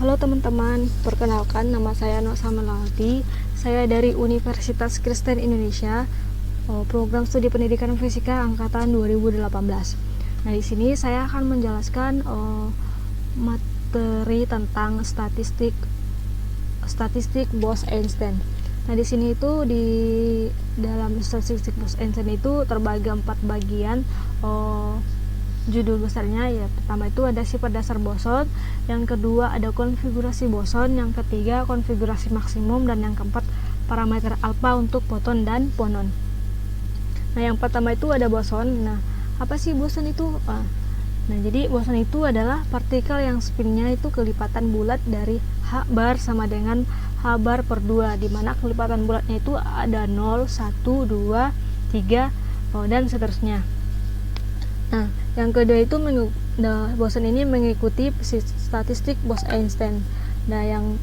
Halo teman-teman, perkenalkan nama saya Nosa Melawati. Saya dari Universitas Kristen Indonesia, program studi pendidikan fisika angkatan 2018. Nah, di sini saya akan menjelaskan materi tentang statistik Bose-Einstein. Nah, di sini itu di dalam statistik Bose-Einstein itu terbagi 4 bagian. Judul besarnya ya, pertama itu ada sifat dasar boson, yang kedua ada konfigurasi boson, yang ketiga konfigurasi maksimum, dan yang keempat parameter alfa untuk foton dan boson. Nah, yang pertama itu ada boson. Nah, apa sih boson itu? Nah, jadi boson itu adalah partikel yang spinnya itu kelipatan bulat dari H bar sama dengan H bar per 2, di mana kelipatan bulatnya itu ada 0, 1, 2, 3, dan seterusnya. Nah, yang kedua itu boson ini mengikuti statistik Bose-Einstein. Nah, yang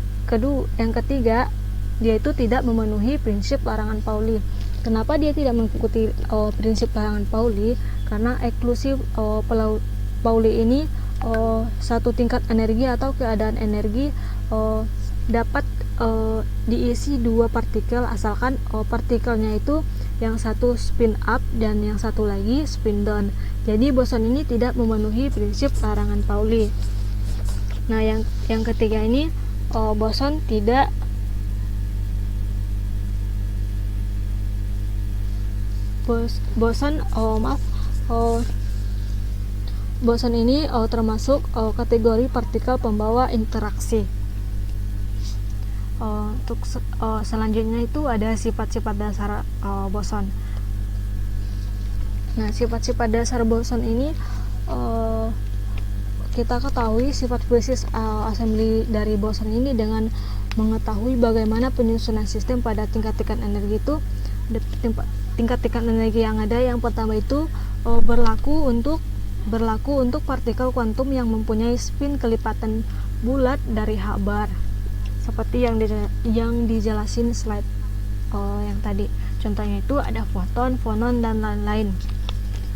ketiga, dia itu tidak memenuhi prinsip larangan Pauli. Kenapa dia tidak mengikuti prinsip larangan Pauli? Karena eksklusi Pauli ini satu tingkat energi atau keadaan energi dapat diisi dua partikel, asalkan partikelnya itu yang satu spin up dan yang satu lagi spin down. Jadi boson ini tidak memenuhi prinsip larangan Pauli. Nah, yang ketiga ini boson boson ini termasuk kategori partikel pembawa interaksi. Untuk selanjutnya itu ada sifat-sifat dasar boson. Nah, sifat-sifat dasar boson ini kita ketahui sifat fisis assembly dari boson ini dengan mengetahui bagaimana penyusunan sistem pada tingkat-tingkat energi itu. Tingkat-tingkat energi yang ada, yang pertama itu berlaku untuk partikel kuantum yang mempunyai spin kelipatan bulat dari H bar, seperti yang dijelasin slide yang tadi. Contohnya itu ada foton, fonon, dan lain-lain.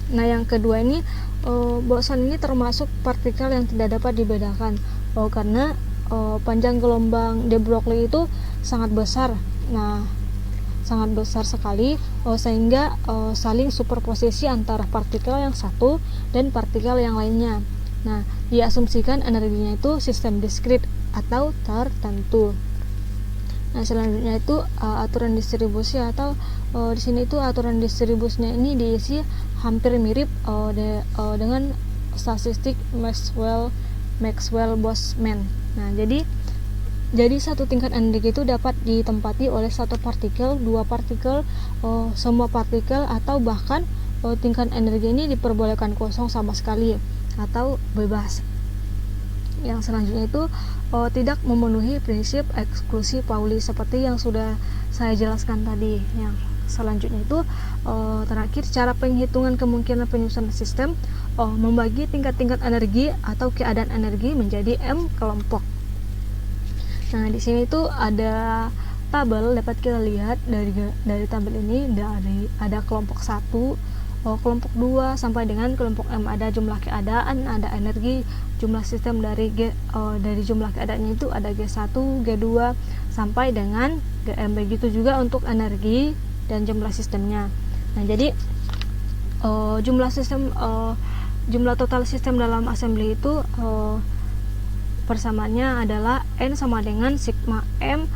Nah, yang kedua ini boson ini termasuk partikel yang tidak dapat dibedakan karena panjang gelombang de Broglie itu sangat besar. Nah, sangat besar sekali sehingga saling superposisi antara partikel yang satu dan partikel yang lainnya. Nah, diasumsikan energinya itu sistem diskrit atau tertentu. Nah, selanjutnya itu aturan distribusi atau di sini itu aturan distribusinya ini diisi hampir mirip dengan statistik Maxwell-Boltzmann. Nah, jadi satu tingkat energi itu dapat ditempati oleh satu partikel, dua partikel, semua partikel, atau bahkan tingkat energi ini diperbolehkan kosong sama sekali atau bebas. Yang selanjutnya itu tidak memenuhi prinsip eksklusi Pauli seperti yang sudah saya jelaskan tadi. Yang selanjutnya itu terakhir, cara penghitungan kemungkinan penyusunan sistem membagi tingkat-tingkat energi atau keadaan energi menjadi M kelompok. Nah, di sini tuh ada tabel, dapat kita lihat dari tabel ini ada kelompok 1, kelompok 2 sampai dengan kelompok M. Ada jumlah keadaan, ada energi, jumlah sistem dari jumlah keadaannya itu ada G1, G2 sampai dengan Gm. Begitu juga untuk energi dan jumlah sistemnya. Nah, jadi jumlah total sistem dalam assembly itu persamaannya adalah N sama dengan sigma M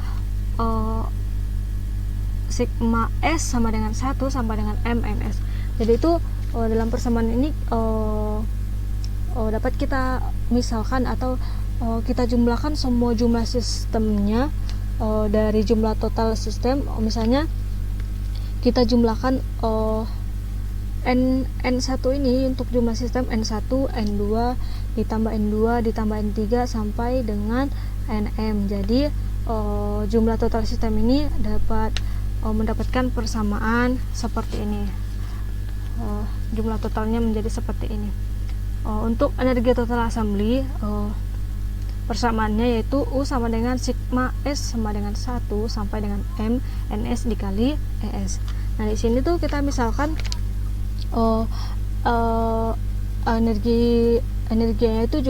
sigma S sama dengan 1 sama dengan MNS. Jadi itu dalam persamaan ini dapat kita misalkan atau kita jumlahkan semua jumlah sistemnya dari jumlah total sistem. Misalnya kita jumlahkan N1 ini untuk jumlah sistem N1, N2 ditambah N2 ditambah N3 sampai dengan Nm. Jadi jumlah total sistem ini dapat mendapatkan persamaan seperti ini. Jumlah totalnya menjadi seperti ini. Untuk energi total assembly persamaannya yaitu U sama dengan sigma S sama dengan 1 sampai dengan M NS dikali ES. Nah, di sini tuh kita misalkan energinya itu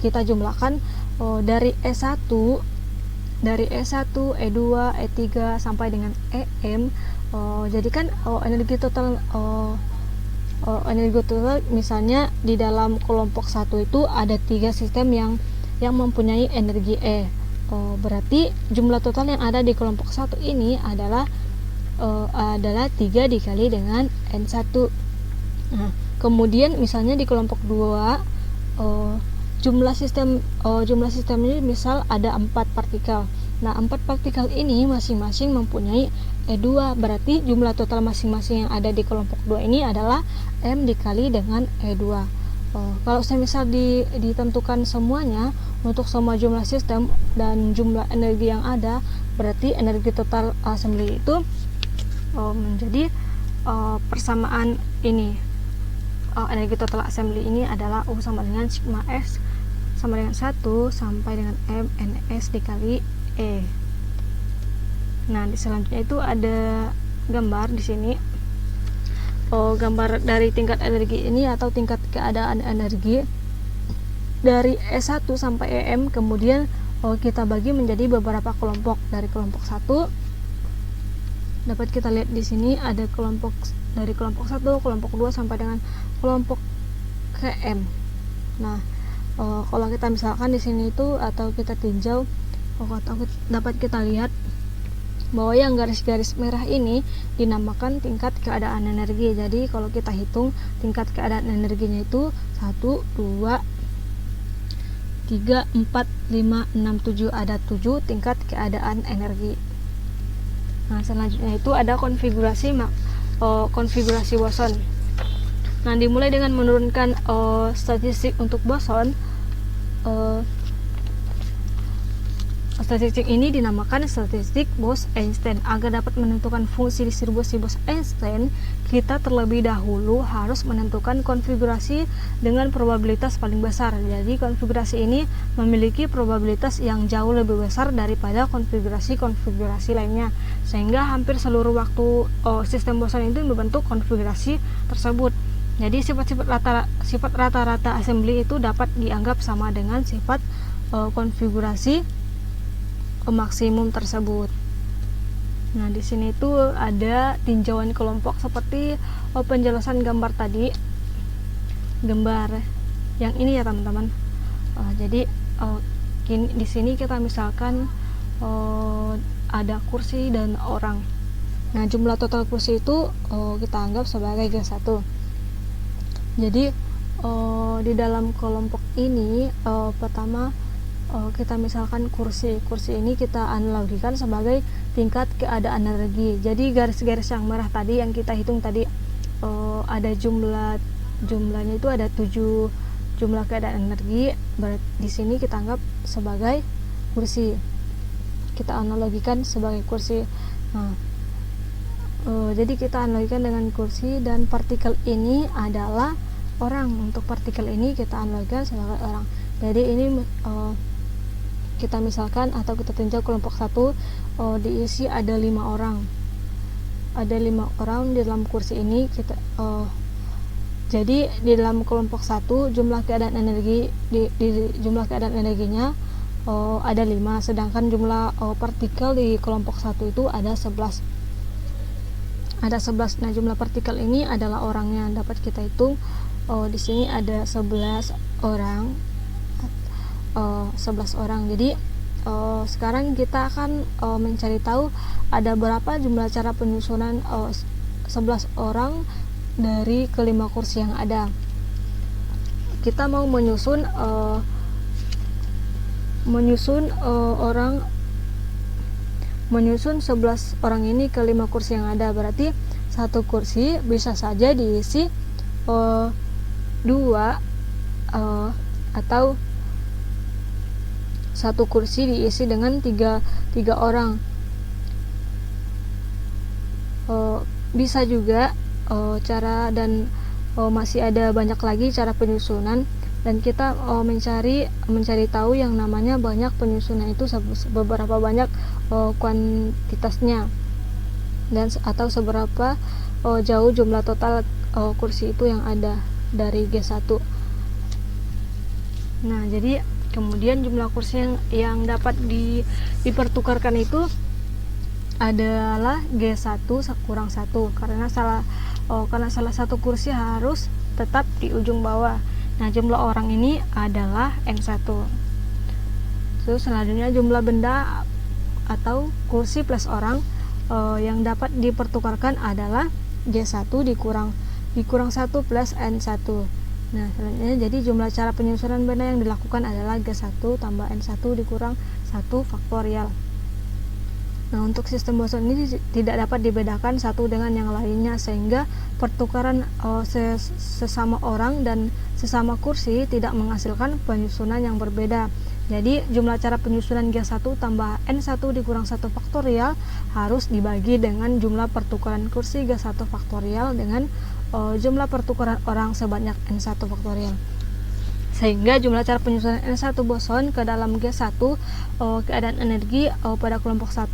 kita jumlahkan dari E1, E2, E3 sampai dengan EM. Jadi kan energi total misalnya di dalam kelompok 1 itu ada 3 sistem yang mempunyai energi E. Berarti jumlah total yang ada di kelompok 1 ini adalah 3 dikali dengan N1. Nah, kemudian misalnya di kelompok 2 jumlah sistem ini misal ada 4 partikel. Nah, 4 partikel ini masing-masing mempunyai E2, berarti jumlah total masing-masing yang ada di kelompok 2 ini adalah M dikali dengan E2. Kalau saya misal ditentukan semuanya untuk semua jumlah sistem dan jumlah energi yang ada, berarti energi total assembly itu menjadi persamaan ini. Energi total assembly ini adalah U sama dengan sigma F sama dengan 1 sampai dengan M NS dikali E. Nah, di selanjutnya itu ada gambar di sini. Gambar dari tingkat energi ini atau tingkat keadaan energi dari E1 sampai EM, kemudian kita bagi menjadi beberapa kelompok. Dari kelompok 1 dapat kita lihat di sini ada dari kelompok 1, kelompok 2 sampai dengan kelompok KM. Nah, kalau kita misalkan di sini itu atau kita tinjau, dapat kita lihat bahwa yang garis-garis merah ini dinamakan tingkat keadaan energi. Jadi kalau kita hitung tingkat keadaan energinya itu 1, 2, 3, 4, 5, 6, 7, ada 7 tingkat keadaan energi. Nah, selanjutnya itu ada konfigurasi boson. Nah, dimulai dengan menurunkan statistik untuk boson. Statistik ini dinamakan statistik Bose-Einstein. Agar dapat menentukan fungsi distribusi Bose-Einstein, kita terlebih dahulu harus menentukan konfigurasi dengan probabilitas paling besar. Jadi konfigurasi ini memiliki probabilitas yang jauh lebih besar daripada konfigurasi lainnya, sehingga hampir seluruh waktu sistem boson itu membentuk konfigurasi tersebut. Jadi sifat rata-rata assembly itu dapat dianggap sama dengan sifat konfigurasi maksimum tersebut. Nah, di sini itu ada tinjauan kelompok seperti penjelasan gambar tadi, gambar yang ini ya teman-teman. Jadi di sini kita misalkan ada kursi dan orang. Nah, jumlah total kursi itu kita anggap sebagai G1. Jadi di dalam kelompok ini pertama kita misalkan kursi ini kita analogikan sebagai tingkat keadaan energi. Jadi garis-garis yang merah tadi yang kita hitung tadi ada jumlahnya itu ada 7 jumlah keadaan energi. Di sini kita anggap sebagai kursi, kita analogikan sebagai kursi. Nah, jadi kita analogikan dengan kursi, dan partikel ini adalah orang. Untuk partikel ini kita analogikan sebagai orang. Jadi ini kita misalkan atau kita tinjau kelompok 1 diisi ada 5 orang. Ada 5 orang di dalam kursi ini. Jadi di dalam kelompok 1 jumlah keadaan energi di jumlah keadaan energinya ada 5, sedangkan jumlah partikel di kelompok 1 itu ada 11. Nah, jumlah partikel ini adalah orangnya, dapat kita hitung. Di sini ada 11 orang. 11 orang. Jadi sekarang kita akan mencari tahu ada berapa jumlah cara penyusunan 11 orang dari kelima kursi yang ada. Kita mau menyusun menyusun 11 orang ini ke 5 kursi yang ada. Berarti satu kursi bisa saja diisi 2 atau satu kursi diisi dengan 3 orang. Bisa juga cara, dan masih ada banyak lagi cara penyusunan, dan kita mencari tahu yang namanya banyak penyusunan itu beberapa banyak kuantitasnya, dan atau seberapa jauh jumlah total kursi itu yang ada dari G1. Nah, jadi Kemudian jumlah kursi yang dapat dipertukarkan itu adalah G1 kurang 1 karena salah satu kursi harus tetap di ujung bawah. Nah, jumlah orang ini adalah N1. Terus selanjutnya jumlah benda atau kursi plus orang yang dapat dipertukarkan adalah G1 dikurang 1 plus N1. Nah, selanjutnya jadi jumlah cara penyusunan benda yang dilakukan adalah G1 tambah N1 dikurang 1 faktorial. Nah, untuk sistem boson ini tidak dapat dibedakan satu dengan yang lainnya, sehingga pertukaran sesama orang dan sesama kursi tidak menghasilkan penyusunan yang berbeda. Jadi jumlah cara penyusunan G1 tambah N1 dikurang 1 faktorial harus dibagi dengan jumlah pertukaran kursi G1 faktorial dengan jumlah pertukaran orang sebanyak N1 faktorial. Sehingga jumlah cara penyusunan N1 boson ke dalam G1 keadaan energi pada kelompok 1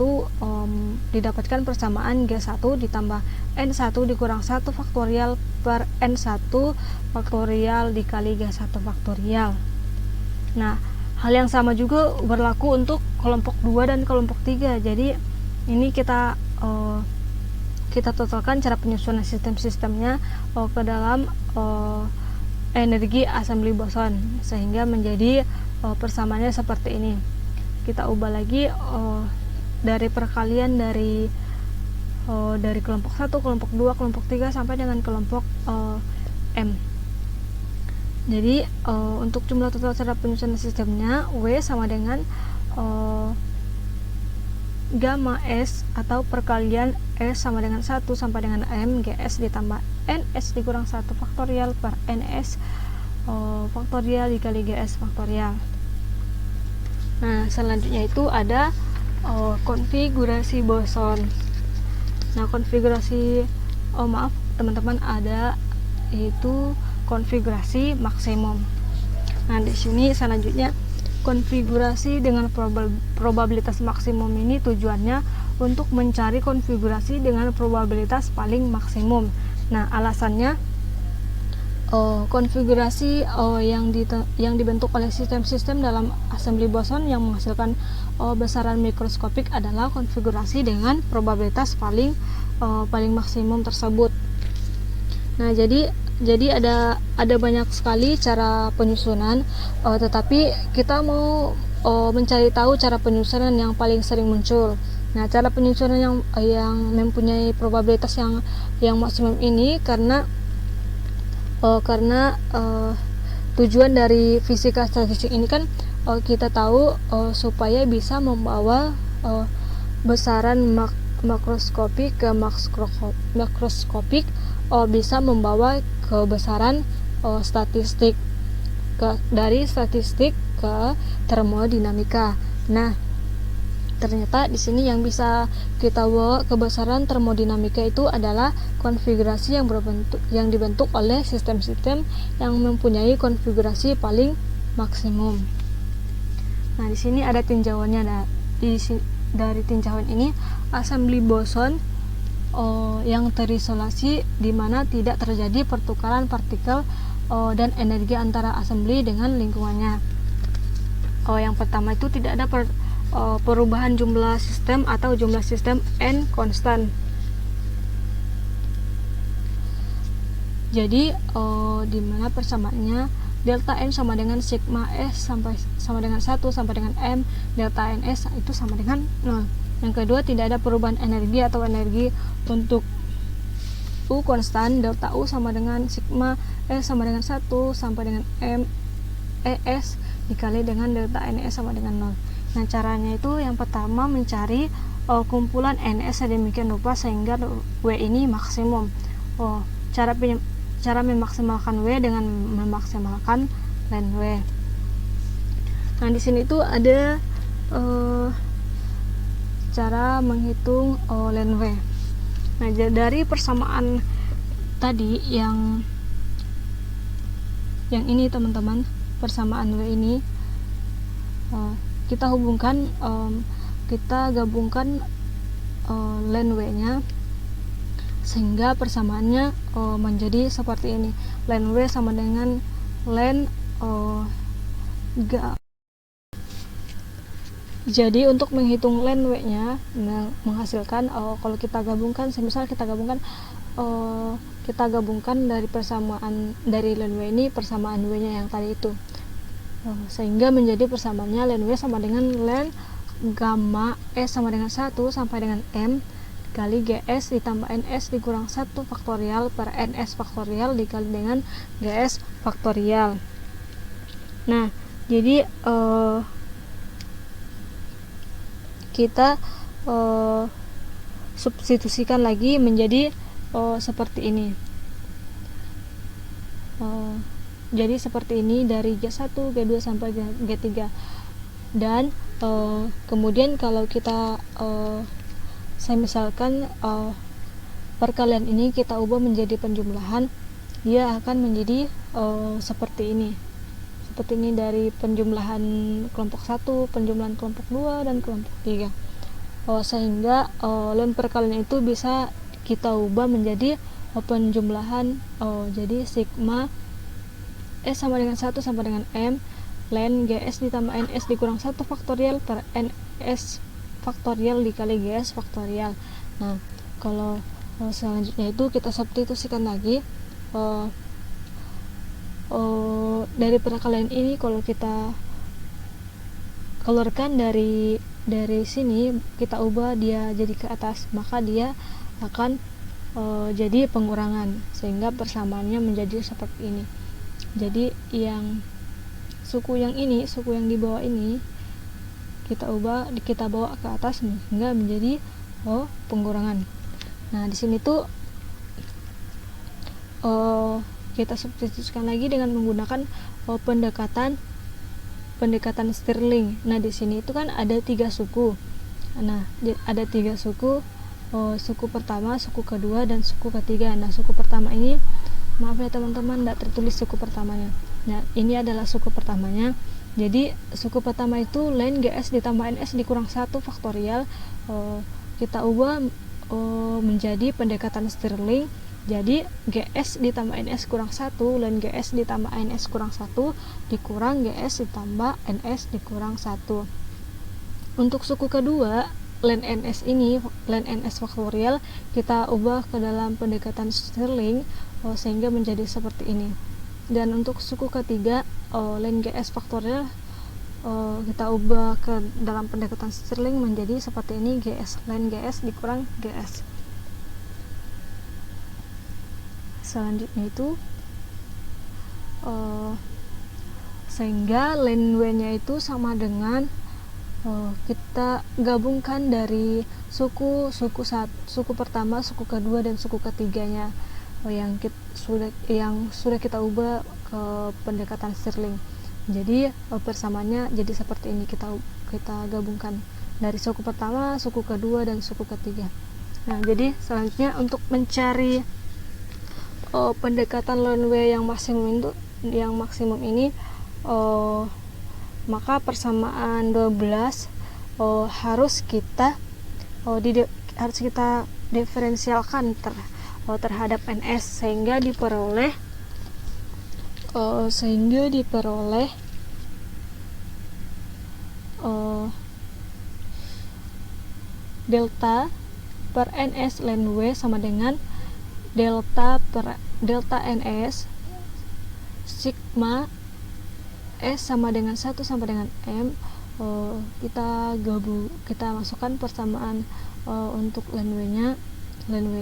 didapatkan persamaan G1 ditambah N1 dikurang 1 faktorial per N1 faktorial dikali G1 faktorial. Nah, hal yang sama juga berlaku untuk kelompok 2 dan kelompok 3. Jadi ini kita totalkan cara penyusunan sistem-sistemnya ke dalam energi assembly boson, sehingga menjadi persamaannya seperti ini. Kita ubah lagi dari perkalian dari kelompok 1, kelompok 2, kelompok 3 sampai dengan kelompok M. Jadi untuk jumlah total cara penyusunan sistemnya W sama dengan gamma S atau perkalian S sama dengan 1 sampai dengan M GS ditambah NS dikurang 1 faktorial per NS faktorial dikali GS faktorial. Nah, selanjutnya itu ada konfigurasi boson. Nah, konfigurasi maaf teman-teman, ada yaitu konfigurasi maksimum. Nah, di sini selanjutnya konfigurasi dengan probabilitas maksimum ini tujuannya untuk mencari konfigurasi dengan probabilitas paling maksimum. Nah, alasannya konfigurasi yang dibentuk oleh sistem-sistem dalam assembly boson yang menghasilkan besaran mikroskopik adalah konfigurasi dengan probabilitas paling maksimum tersebut. Nah, jadi ada banyak sekali cara penyusunan, tetapi kita mau mencari tahu cara penyusunan yang paling sering muncul. Nah, cara penyusunan yang mempunyai probabilitas yang maksimum ini karena tujuan dari fisika statistik ini kan kita tahu supaya bisa membawa besaran makroskopik ke makroskopik bisa membawa ke besaran statistik dari statistik ke termodinamika. Nah, ternyata di sini yang bisa kita bawa ke besaran termodinamika itu adalah konfigurasi yang dibentuk oleh sistem-sistem yang mempunyai konfigurasi paling maksimum. Nah, di sini ada tinjauannya. Dari tinjauan ini assembly boson yang terisolasi di mana tidak terjadi pertukaran partikel dan energi antara assembly dengan lingkungannya. Yang pertama itu tidak ada perubahan jumlah sistem atau jumlah sistem N konstan. Jadi di mana persamaannya delta N sama dengan sigma S sama dengan 1 sampai dengan M, delta NS itu sama dengan 0. Yang kedua, tidak ada perubahan energi atau energi untuk U konstan, delta U sama dengan sigma S sama dengan 1 sampai dengan M ES dikali dengan delta NS sama dengan 0. Nah, caranya itu yang pertama mencari kumpulan NS sedemikian rupa sehingga W ini maksimum. Cara memaksimalkan W dengan memaksimalkan len W. Nah, di sini tuh ada cara menghitung len W. Nah, dari persamaan tadi yang ini teman-teman, persamaan W ini kita hubungkan, kita gabungkan len W nya sehingga persamaannya menjadi seperti ini. Len W sama dengan len Jadi untuk menghitung len W-nya menghasilkan kalau kita gabungkan, semisal kita gabungkan dari persamaan dari len W ini persamaan W-nya yang tadi itu, sehingga menjadi persamaannya len W sama dengan len gamma S sama dengan 1 sampai dengan M kali GS ditambah NS dikurang 1 faktorial per NS faktorial dikali dengan GS faktorial. Nah, jadi kita substitusikan lagi menjadi seperti ini. Jadi seperti ini dari G1, G2 sampai G3. Dan kemudian kalau kita saya misalkan perkalian ini kita ubah menjadi penjumlahan, dia akan menjadi seperti ini. Seperti ini dari penjumlahan kelompok 1, penjumlahan kelompok 2 dan kelompok 3. Sehingga len perkalian itu bisa kita ubah menjadi penjumlahan, jadi sigma S sama dengan 1 sampai dengan M len GS ditambah NS dikurang 1 faktorial per NS faktorial dikali GS faktorial. Nah, kalau selanjutnya itu kita substitusikan lagi dari perkalian ini. Kalau kita keluarkan dari sini, kita ubah dia jadi ke atas, maka dia akan jadi pengurangan, sehingga persamaannya menjadi seperti ini. Jadi yang suku yang di bawah ini kita bawa ke atas sehingga menjadi pengurangan. Nah, di sini tuh kita substitusikan lagi dengan menggunakan pendekatan Stirling. Nah, di sini itu kan ada 3 suku. Nah, ada 3 suku, suku pertama, suku kedua, dan suku ketiga. Nah, suku pertama ini, maaf ya teman-teman, tidak tertulis suku pertamanya. Nah, ini adalah suku pertamanya. Jadi suku pertama itu len GS ditambah NS dikurang 1 faktorial, kita ubah menjadi pendekatan Stirling. Jadi GS ditambah NS kurang 1 len GS ditambah NS kurang 1 dikurang GS ditambah NS dikurang 1. Untuk suku kedua, len NS ini, len NS faktorial, kita ubah ke dalam pendekatan Stirling sehingga menjadi seperti ini. Dan untuk suku ketiga, len GS faktorial, kita ubah ke dalam pendekatan Stirling menjadi seperti ini, GS len GS dikurang GS. Selanjutnya itu sehingga len W nya itu sama dengan kita gabungkan dari suku pertama, suku kedua, dan suku ketiganya yang sudah kita ubah ke pendekatan Stirling. Jadi persamaannya jadi seperti ini, kita gabungkan dari suku pertama, suku kedua, dan suku ketiga. Nah, jadi selanjutnya untuk mencari pendekatan len W yang maksimum ini, maka persamaan 12 harus kita diferensialkan terhadap NS sehingga diperoleh delta per NS len W sama dengan delta NS sigma S sama dengan 1 sampai dengan M. Kita masukkan persamaan untuk len W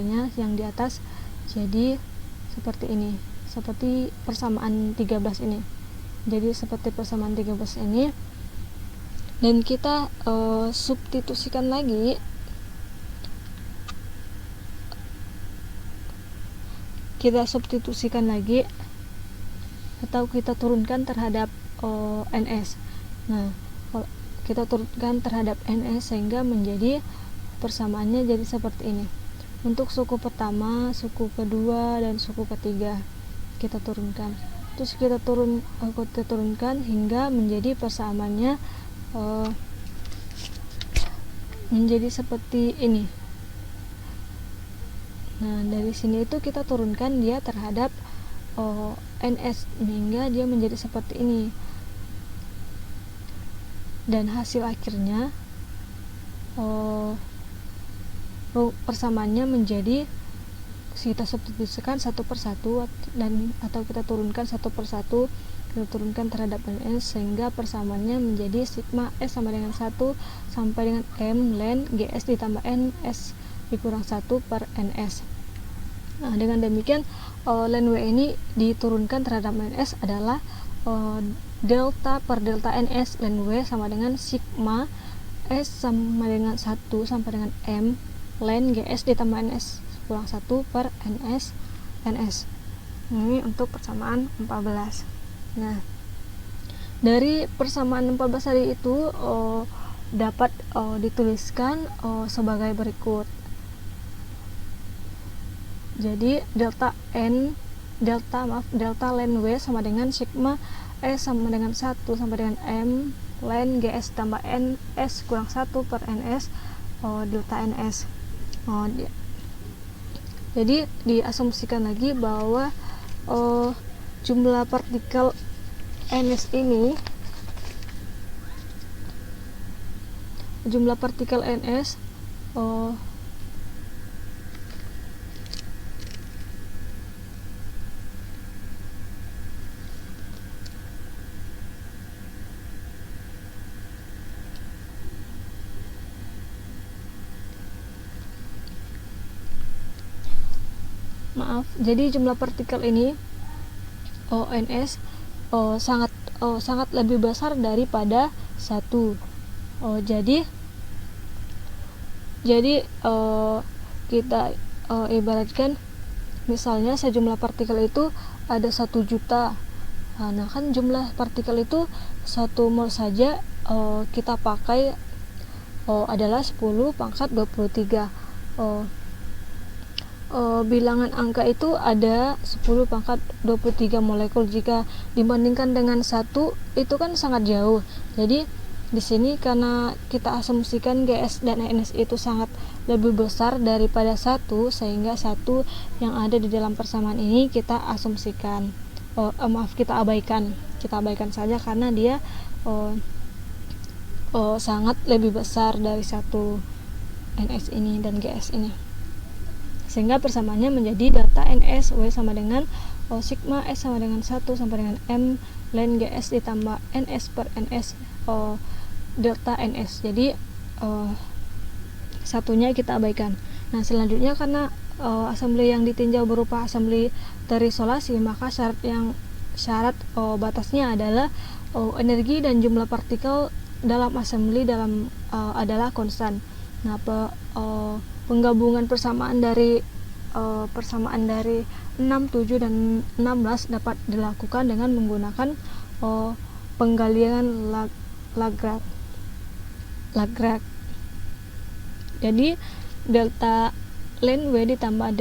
nya yang di atas, jadi seperti ini, seperti persamaan 13 ini. Jadi seperti persamaan 13 ini, dan kita substitusikan lagi, atau kita turunkan terhadap NS. Nah, kita turunkan terhadap NS sehingga menjadi persamaannya jadi seperti ini. Untuk suku pertama, suku kedua, dan suku ketiga kita turunkan. Terus kita turunkan hingga menjadi persamaannya menjadi seperti ini. Nah, dari sini itu kita turunkan dia terhadap NS hingga dia menjadi seperti ini. Dan hasil akhirnya persamaannya menjadi kita substitusikan satu per satu atau kita turunkan satu per satu, kita turunkan terhadap ns, sehingga persamaannya menjadi sigma S sama dengan 1 sampai dengan M ln GS ditambah NS dikurang 1 per NS. Nah, dengan demikian ln W ini diturunkan terhadap NS adalah delta per delta NS ln W sama dengan sigma S sama dengan 1 sampai dengan M ln GS ditambah NS kurang 1 per NS. Ini untuk persamaan 14. Nah, dari persamaan 14 tadi itu dapat dituliskan sebagai berikut. Jadi delta ln W sama dengan sigma S sama dengan 1 sampai dengan M ln GS tambah NS kurang 1 per NS delta NS. Jadi diasumsikan lagi bahwa jumlah partikel NS ini, jadi jumlah partikel ini NS sangat lebih besar daripada 1. Jadi kita ibaratkan misalnya sejumlah partikel itu ada 1 juta. Nah, kan jumlah partikel itu 1 mol saja kita pakai adalah 10 pangkat 23. Bilangan angka itu ada 10 pangkat 23 molekul. Jika dibandingkan dengan 1 itu kan sangat jauh. Jadi di sini karena kita asumsikan GS dan NS itu sangat lebih besar daripada 1, sehingga 1 yang ada di dalam persamaan ini kita asumsikan kita abaikan saja karena dia sangat lebih besar dari 1 NS ini dan GS ini, sehingga persamaannya menjadi delta NS W sama dengan sigma S sama dengan 1 sampai dengan M ln GS ditambah NS per NS delta NS. Jadi satunya kita abaikan. Nah, selanjutnya karena asambly yang ditinjau berupa asambly terisolasi, maka syarat batasnya adalah energi dan jumlah partikel dalam asambly adalah konstan. Nah, penggabungan persamaan dari 6, 7 dan 16 dapat dilakukan dengan menggunakan penggalian Lagrange. Jadi delta ln W ditambah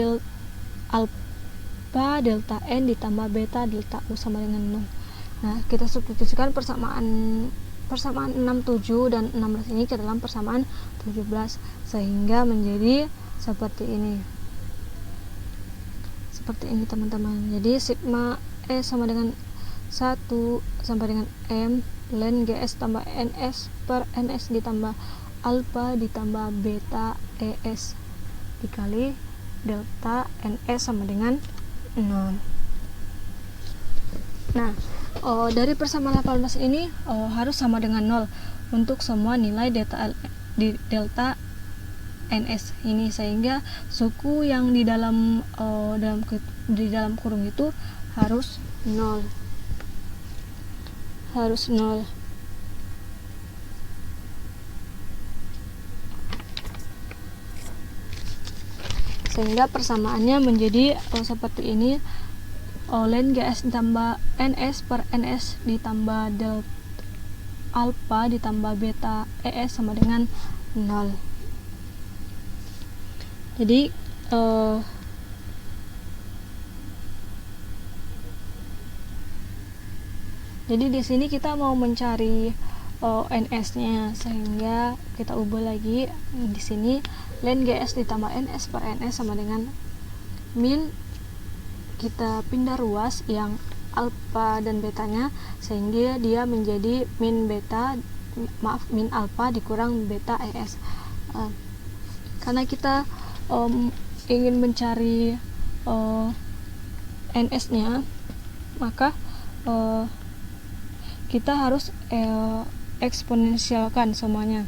alpha delta N ditambah beta delta U sama dengan 0. Nah, kita substitusikan persamaan 6, 7 dan 16 ini ke dalam persamaan 17, sehingga menjadi seperti ini teman-teman. Jadi sigma S sama dengan 1 sampai dengan M ln GS tambah NS per NS ditambah alpha ditambah beta ES dikali delta NS sama dengan 0. Nah, dari persamaan 18 ini harus sama dengan 0 untuk semua nilai delta NS ini, sehingga suku yang di dalam kurung itu harus 0. Sehingga persamaannya menjadi seperti ini, ln GS ditambah NS per NS ditambah delta alpha ditambah beta ES sama dengan 0. Jadi di sini kita mau mencari NS-nya, sehingga kita ubah lagi di sini ln GS ditambah NS per NS sama dengan min, kita pindah ruas yang alpha dan betanya, sehingga dia menjadi min alpha dikurang beta ES. Karena kita ingin mencari NS-nya, maka kita harus eksponensialkan semuanya.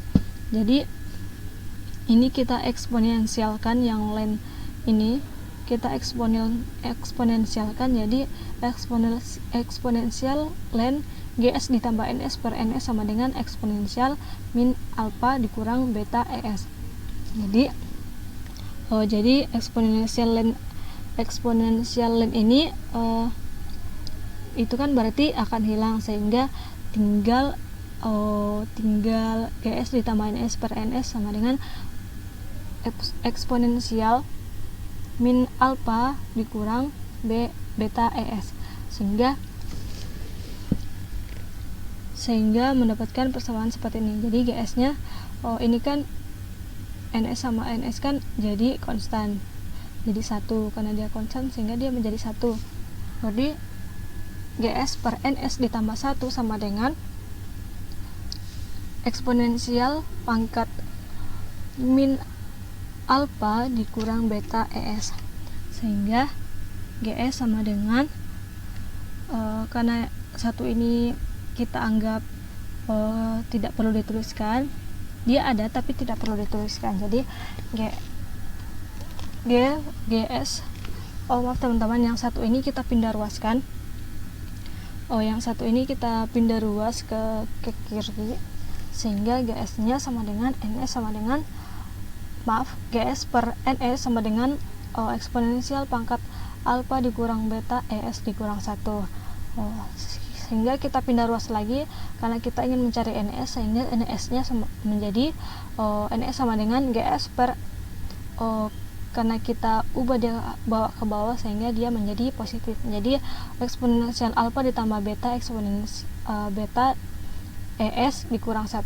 Jadi ini kita eksponensialkan, yang len ini kita eksponensialkan, jadi eksponensial len GS ditambah NS per NS sama dengan eksponensial min alpha dikurang beta ES. Jadi eksponensial len ini itu kan berarti akan hilang, sehingga tinggal GS ditambah NS per NS sama dengan eksponensial min alpha dikurang beta ES, sehingga mendapatkan persamaan seperti ini. Jadi GS nya ini kan NS sama NS kan jadi konstan, jadi 1, karena dia konstan sehingga dia menjadi 1. Jadi GS per NS ditambah 1 sama dengan eksponensial pangkat min alpha dikurang beta ES, sehingga GS sama dengan karena 1 ini kita anggap tidak perlu dituliskan, dia ada tapi tidak perlu dituliskan. Jadi GS maaf teman-teman, yang 1 ini kita pindah ruaskan. Yang 1 ini kita pindah ruas ke kiri, sehingga GS nya sama dengan NS sama dengan GS per NS sama dengan eksponensial pangkat alpha dikurang beta ES dikurang 1. Sehingga kita pindah ruas lagi karena kita ingin mencari NS, sehingga NS nya menjadi NS sama dengan GS per karena kita ubah dia bawa ke bawah sehingga dia menjadi positif. Jadi eksponensial alpha ditambah beta eksponensial beta ES dikurang 1.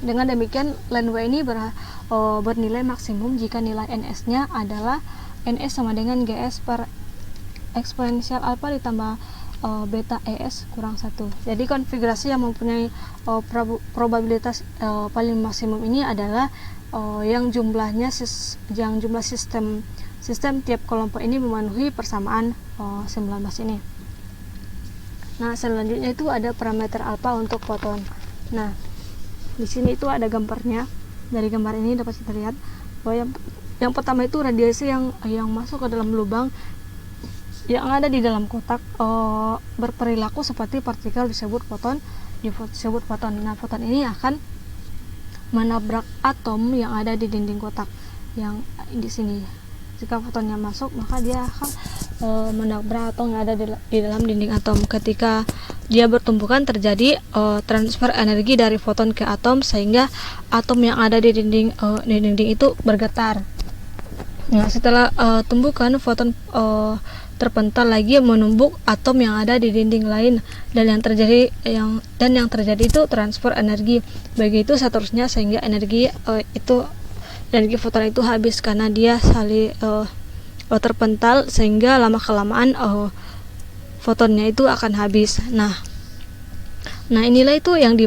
Dengan demikian len W ini bernilai maksimum jika nilai NS nya adalah NS sama dengan GS per eksponensial alpha ditambah beta ES kurang 1. Jadi konfigurasi yang mempunyai probabilitas paling maksimum ini adalah yang jumlah sistem tiap kelompok ini memenuhi persamaan 19 ini. Nah, selanjutnya itu ada parameter alpha untuk foton. Nah, di sini itu ada gambarnya. Dari gambar ini dapat kita lihat bahwa yang pertama itu radiasi yang masuk ke dalam lubang yang ada di dalam kotak berperilaku seperti partikel disebut foton. Nah, foton ini akan menabrak atom yang ada di dinding kotak yang di sini. Jika fotonnya masuk, maka dia akan menabrak atom yang ada di dalam dinding atom. Ketika dia bertumbukan, terjadi transfer energi dari foton ke atom, sehingga atom yang ada di dinding itu bergetar. Nah, setelah tumbukan, foton terpental lagi menumbuk atom yang ada di dinding lain, dan yang terjadi itu transfer energi. Begitu seterusnya sehingga energi foton itu habis karena dia saling terpental, sehingga lama kelamaan fotonnya itu akan habis. Nah inilah yang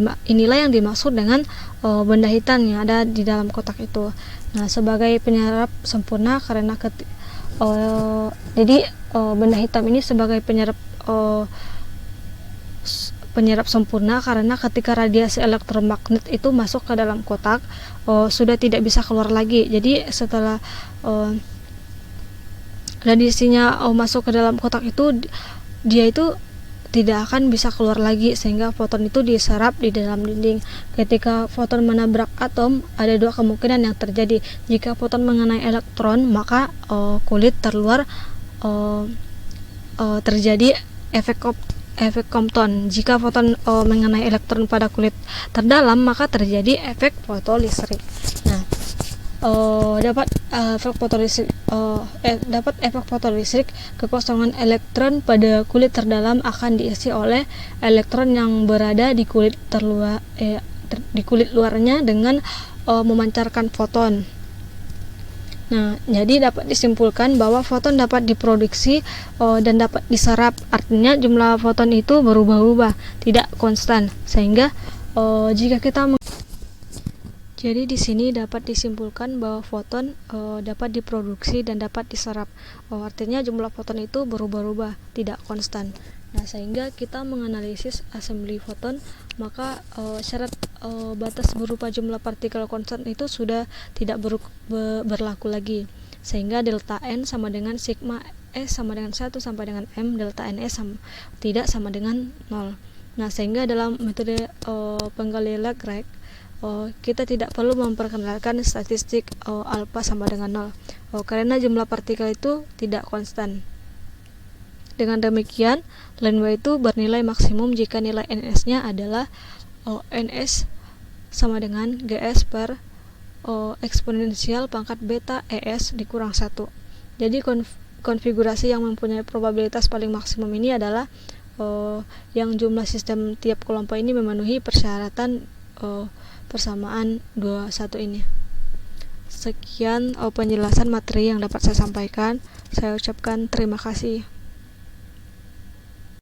dimaksud dengan benda hitam yang ada di dalam kotak itu. Nah, sebagai penyerap sempurna karena benda hitam ini sebagai penyerap sempurna karena ketika radiasi elektromagnet itu masuk ke dalam kotak sudah tidak bisa keluar lagi. Jadi setelah radiasinya masuk ke dalam kotak itu, dia itu tidak akan bisa keluar lagi, sehingga foton itu diserap di dalam dinding. Ketika foton menabrak atom, ada 2 kemungkinan yang terjadi. Jika foton mengenai elektron, maka kulit terluar terjadi efek Compton. Jika foton mengenai elektron pada kulit terdalam, maka terjadi efek fotolistrik. Nah, dapat efek fotolistrik, kekosongan elektron pada kulit terdalam akan diisi oleh elektron yang berada di kulit luarnya dengan memancarkan foton. Nah, jadi dapat disimpulkan bahwa foton dapat diproduksi dan dapat diserap. Artinya jumlah foton itu berubah-ubah, tidak konstan. Sehingga jika Jadi di sini dapat disimpulkan bahwa foton dapat diproduksi dan dapat diserap. Artinya jumlah foton itu berubah-ubah, tidak konstan. Nah, sehingga kita menganalisis assembly foton, maka syarat batas berupa jumlah partikel konstan itu sudah tidak berlaku lagi. Sehingga delta N sama dengan sigma S sama dengan 1 sampai dengan M, delta NS tidak sama dengan 0. Nah, sehingga dalam metode penggalian Lagrange kita tidak perlu memperkenalkan statistik alfa sama dengan 0 karena jumlah partikel itu tidak konstan. Dengan demikian, line Y itu bernilai maksimum jika nilai NS-nya adalah NS sama dengan GS per eksponensial pangkat beta ES dikurang 1. Jadi konfigurasi yang mempunyai probabilitas paling maksimum ini adalah yang jumlah sistem tiap kelompok ini memenuhi persyaratan persamaan 21 ini. Sekian penjelasan materi yang dapat saya sampaikan. Saya ucapkan terima kasih.